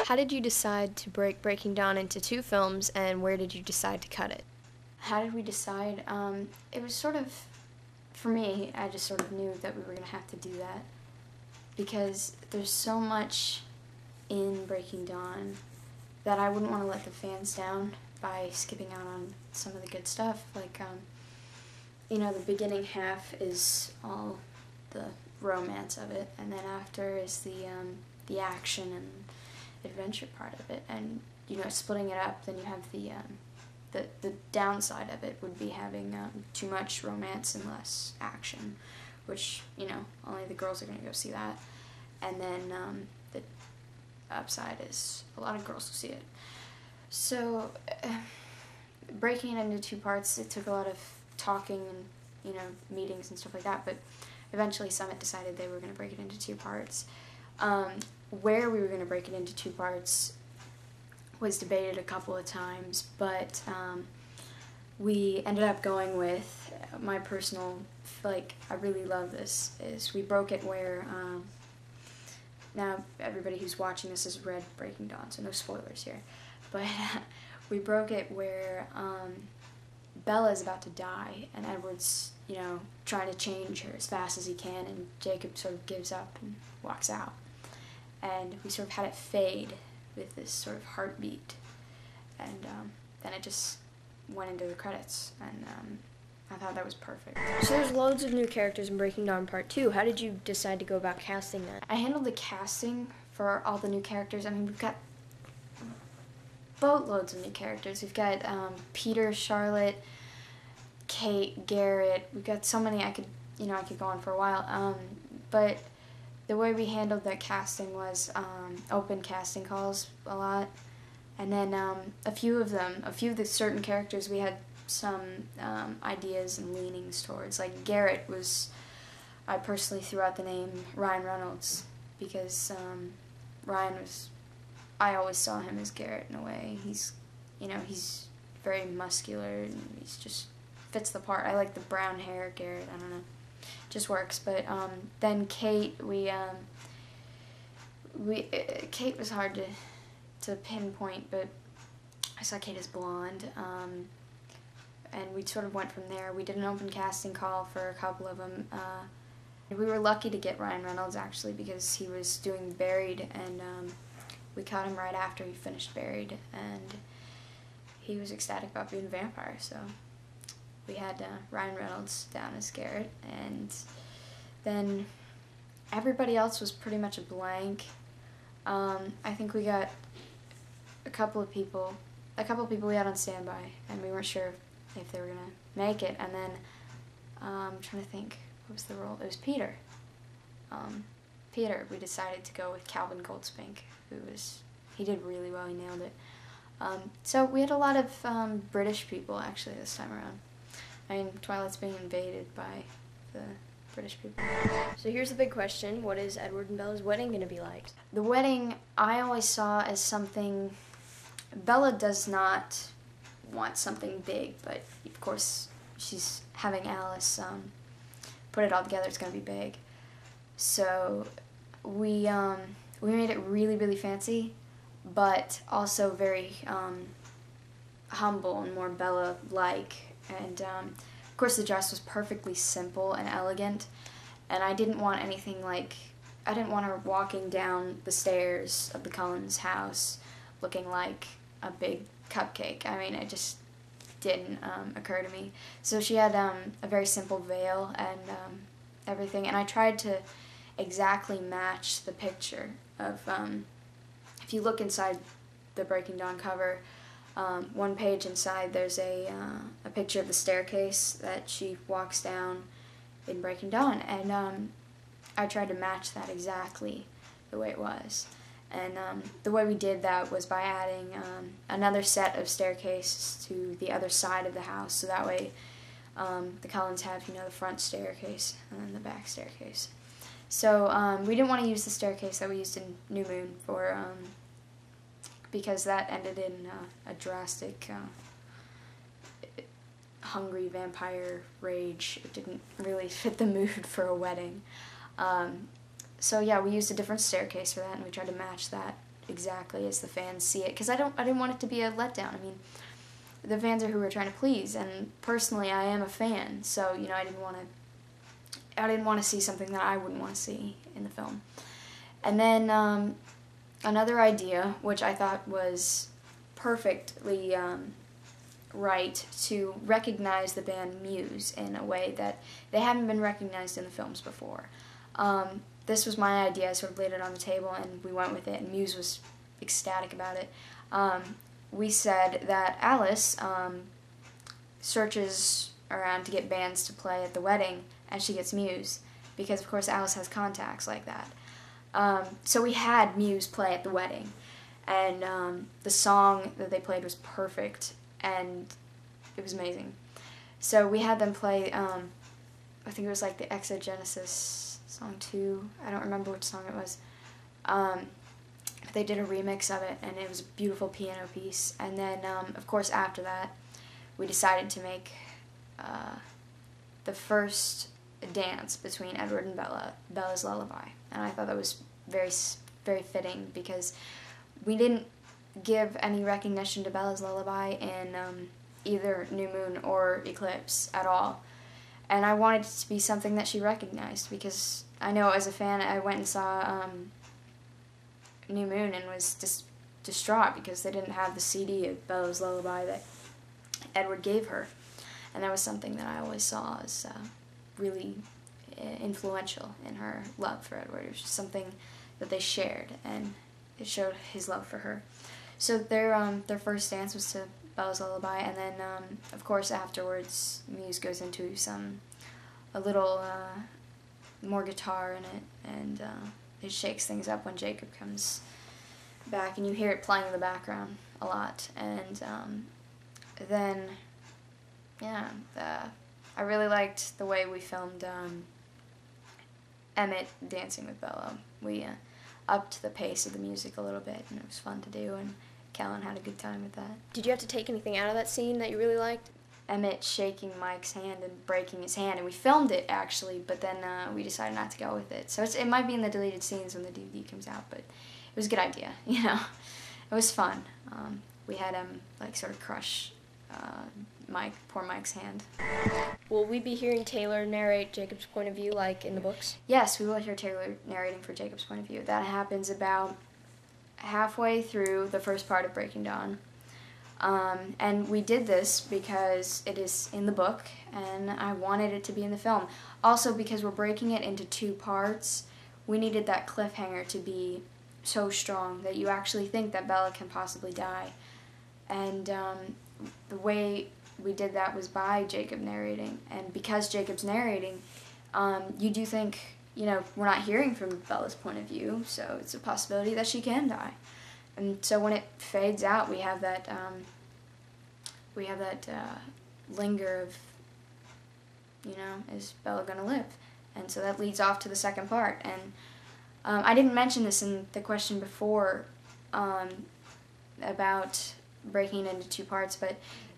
How did you decide to break Breaking Dawn into 2 films, and where did you decide to cut it? How did we decide? It was sort of, for me, I just sort of knew that we were going to have to do that because there's so much in Breaking Dawn that I wouldn't want to let the fans down by skipping out on some of the good stuff. Like, you know, the beginning half is all the romance of it, and then after is the action and adventure part of it. And, you know, splitting it up, then you have the downside of it would be having too much romance and less action, which, you know, only the girls are going to go see that. And then the upside is a lot of girls will see it. So breaking it into 2 parts, it took a lot of talking and, you know, meetings and stuff like that, but eventually Summit decided they were going to break it into 2 parts. Where we were going to break it into 2 parts was debated a couple of times, but we ended up going with my personal, like, I really love this, is we broke it where, now everybody who's watching this has read Breaking Dawn, so no spoilers here, but we broke it where Bella is about to die, and Edward's, you know, trying to change her as fast as he can, and Jacob sort of gives up and walks out. And we sort of had it fade with this sort of heartbeat, and then it just went into the credits, and I thought that was perfect. So there's loads of new characters in Breaking Dawn Part 2. How did you decide to go about casting that? I handled the casting for all the new characters. I mean, we've got boatloads of new characters. We've got Peter, Charlotte, Kate, Garrett. We've got so many I could go on for a while. But the way we handled that casting was open casting calls a lot. And then a few of the certain characters we had some ideas and leanings towards. Like Garrett I personally threw out the name Ryan Reynolds because I always saw him as Garrett in a way. He's very muscular and he's just fits the part. I like the brown hair Garrett, I don't know. Just works. But then Kate, Kate was hard to pinpoint, but I saw Kate as blonde, and we sort of went from there. We did an open casting call for a couple of them. We were lucky to get Ryan Reynolds actually because he was doing Buried, and we caught him right after he finished Buried, and he was ecstatic about being a vampire, so we had Ryan Reynolds down as Garrett, and then everybody else was pretty much a blank. I think we got a couple of people we had on standby, and we weren't sure if they were going to make it, and then I'm trying to think, what was the role? It was Peter. Peter, we decided to go with Calvin Goldspink, he did really well, he nailed it. So we had a lot of British people actually this time around. I mean, Twilight's being invaded by the British people. So here's the big question. What is Edward and Bella's wedding going to be like? The wedding, I always saw as something... Bella does not want something big, but of course she's having Alice put it all together. It's going to be big. So we made it really, really fancy, but also very humble and more Bella-like. And of course the dress was perfectly simple and elegant, and I didn't want anything like, I didn't want her walking down the stairs of the Cullens' house looking like a big cupcake. I mean, it just didn't occur to me. So she had a very simple veil and everything, and I tried to exactly match the picture of, if you look inside the Breaking Dawn cover, one page inside there's a picture of the staircase that she walks down in Breaking Dawn, and I tried to match that exactly the way it was. And the way we did that was by adding another set of staircases to the other side of the house, so that way the Cullens have, the front staircase and then the back staircase. So we didn't want to use the staircase that we used in New Moon for, because that ended in a drastic, hungry vampire rage. It didn't really fit the mood for a wedding. So yeah, we used a different staircase for that, and we tried to match that exactly as the fans see it, because I didn't want it to be a letdown. I mean, the fans are who we're trying to please, and personally I am a fan, so you know, I didn't want to see something that I wouldn't want to see in the film. And then another idea, which I thought was perfectly right, to recognize the band Muse in a way that they hadn't been recognized in the films before. This was my idea. I sort of laid it on the table, and we went with it, and Muse was ecstatic about it. We said that Alice searches around to get bands to play at the wedding, and she gets Muse, because of course Alice has contacts like that. So we had Muse play at the wedding, and the song that they played was perfect, and it was amazing. So we had them play, I think it was like the Exogenesis song 2, I don't remember which song it was. They did a remix of it, and it was a beautiful piano piece. And then, of course, after that, we decided to make the first dance between Edward and Bella, Bella's Lullaby. And I thought that was very, very fitting, because we didn't give any recognition to Bella's Lullaby in either New Moon or Eclipse at all. And I wanted it to be something that she recognized, because I know as a fan I went and saw New Moon and was distraught because they didn't have the CD of Bella's Lullaby that Edward gave her. And that was something that I always saw as really influential in her love for Edward. It was just something that they shared, and it showed his love for her. So their first dance was to Bella's Lullaby, and then of course afterwards Muse goes into a little more guitar in it, and it shakes things up when Jacob comes back, and you hear it playing in the background a lot. And then yeah, I really liked the way we filmed Emmett dancing with Bella. We upped the pace of the music a little bit, and it was fun to do, and Kellen had a good time with that. Did you have to take anything out of that scene that you really liked? Emmett shaking Mike's hand and breaking his hand, and we filmed it actually, but then we decided not to go with it. So it might be in the deleted scenes when the DVD comes out, but it was a good idea, you know. It was fun. We had him like sort of crush poor Mike's hand. Will we be hearing Taylor narrate Jacob's point of view like in the books? Yes, we will hear Taylor narrating for Jacob's point of view. That happens about halfway through the first part of Breaking Dawn. And we did this because it is in the book, and I wanted it to be in the film. Also, because we're breaking it into 2 parts, we needed that cliffhanger to be so strong that you actually think that Bella can possibly die. And the way we did that was by Jacob narrating. And because Jacob's narrating, you do think, you know, we're not hearing from Bella's point of view, so it's a possibility that she can die. And so when it fades out, we have that linger of, you know, is Bella gonna live? And so that leads off to the second part. And I didn't mention this in the question before about breaking it into 2 parts, but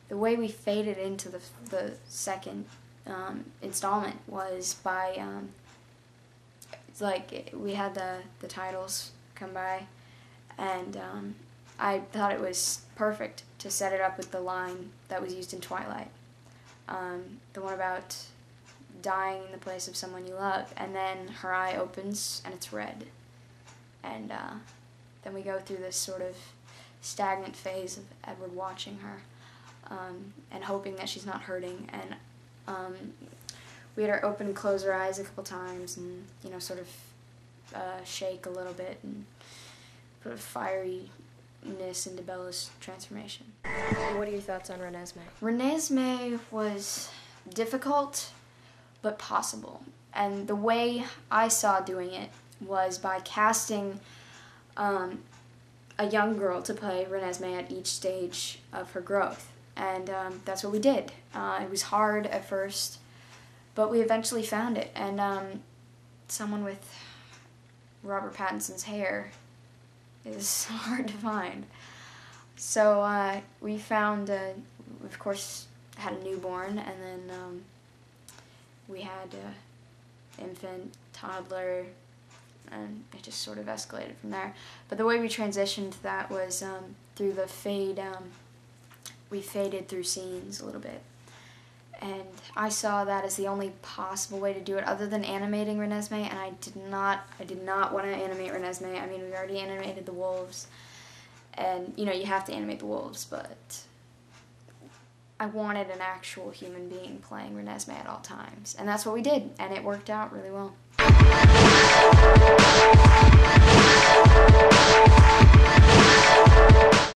the way we faded into the second installment was by like we had the titles come by, and I thought it was perfect to set it up with the line that was used in Twilight, the one about dying in the place of someone you love, and then her eye opens and it's red, and then we go through this sort of stagnant phase of Edward watching her and hoping that she's not hurting, and we had her open and close her eyes a couple times, and you know, sort of shake a little bit and put a fieriness into Bella's transformation. What are your thoughts on Renesmee? Renesmee was difficult, but possible. And the way I saw doing it was by casting a young girl to play Renesmee at each stage of her growth. And that's what we did. It was hard at first, but we eventually found it. And someone with Robert Pattinson's hair is hard to find. So we found, of course, had a newborn, and then we had infant, toddler, and it just sort of escalated from there. But the way we transitioned to that was through the fade. We faded through scenes a little bit, and I saw that as the only possible way to do it, other than animating Renesmee. And I did not want to animate Renesmee. I mean, we already animated the wolves, and you know you have to animate the wolves, but I wanted an actual human being playing Renesmee at all times, and that's what we did, and it worked out really well.